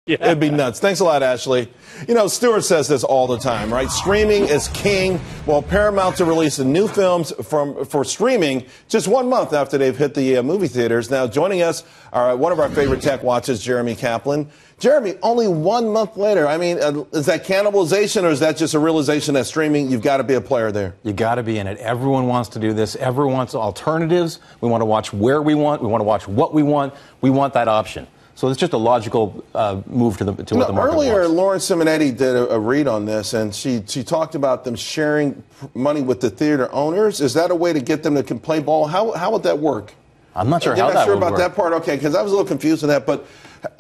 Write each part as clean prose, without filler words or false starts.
Yeah. It'd be nuts. Thanks a lot, Ashley. You know, Stewart says this all the time, right? Streaming is king. Well, Paramount to release the new films for streaming just 1 month after they've hit the movie theaters. Now, joining us are one of our favorite tech watchers, Jeremy Kaplan. Jeremy, only 1 month later. I mean, is that cannibalization or is that just a realization that streaming, you've got to be a player there? You got to be in it. Everyone wants to do this. Everyone wants alternatives. We want to watch where we want. We want to watch what we want. We want that option. So it's just a logical move to what the market earlier, wants. Lauren Simonetti did a read on this, and she talked about them sharing money with the theater owners. Is that a way to get them to play ball? How would that work? I'm not sure You're how not that sure would about work. that part? Okay, because I was a little confused with that. But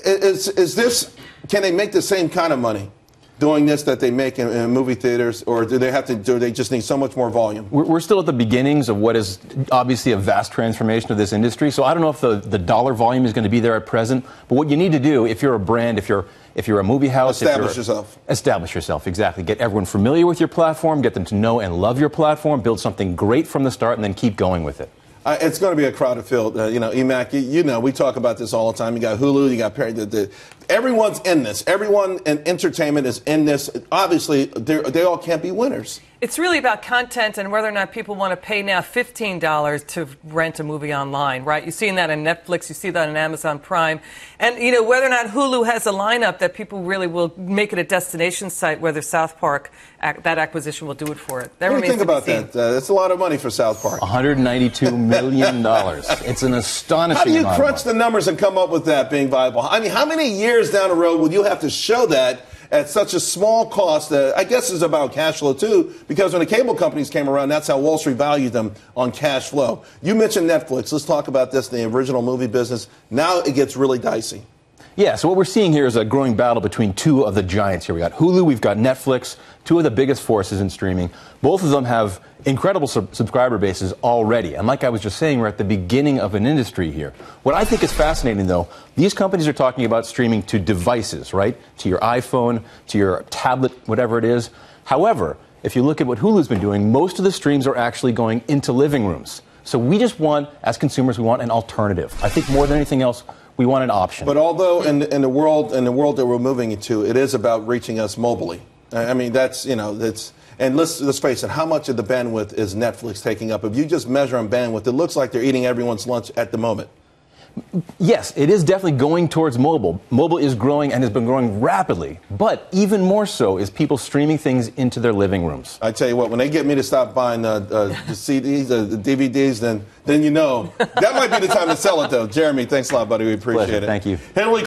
is this, can they make the same kind of money doing this that they make in movie theaters, or do they just need so much more volume? We're still at the beginnings of what is obviously a vast transformation of this industry. So I don't know if the dollar volume is going to be there at present. But what you need to do, if you're a brand, if you're a movie house, establish yourself. Establish yourself, exactly. Get everyone familiar with your platform, get them to know and love your platform, build something great from the start, and then keep going with it. It's going to be a crowded field. You know, Emac, you know, we talk about this all the time. You got Hulu, you got Paramount. Everyone's in this. Everyone in entertainment is in this. Obviously, they all can't be winners. It's really about content and whether or not people want to pay now $15 to rent a movie online, right? You've seen that on Netflix, you see that on Amazon Prime. And, you know, whether or not Hulu has a lineup that people really will make it a destination site, whether South Park, that acquisition will do it for it. What do you think about that? That's a lot of money for South Park. $192 million. It's an astonishing How do you amount crunch the numbers and come up with that being viable? I mean, how many years down the road will you have to show that at such a small cost? I guess it's about cash flow, too, because when the cable companies came around, that's how Wall Street valued them, on cash flow. You mentioned Netflix. Let's talk about this, the original movie business. Now it gets really dicey. Yeah, so what we're seeing here is a growing battle between two of the giants here. We got Hulu, we've got Netflix, two of the biggest forces in streaming. Both of them have incredible subscriber bases already. And like I was just saying, we're at the beginning of an industry here. What I think is fascinating, though, these companies are talking about streaming to devices, right? To your iPhone, to your tablet, whatever it is. However, if you look at what Hulu's been doing, most of the streams are actually going into living rooms. So we just want, as consumers, we want an alternative. I think more than anything else, we want an option. But although in the world that we're moving into, it is about reaching us mobilely. I mean, that's, you know, that's, and let's face it, how much of the bandwidth is Netflix taking up? If you just measure on bandwidth, it looks like they're eating everyone's lunch at the moment. Yes, it is definitely going towards mobile. Mobile is growing and has been growing rapidly. But even more so is people streaming things into their living rooms. I tell you what, when they get me to stop buying the CDs, the DVDs, then you know. That might be the time to sell it, though. Jeremy, thanks a lot, buddy. We appreciate Pleasure. it. Thank you. Henry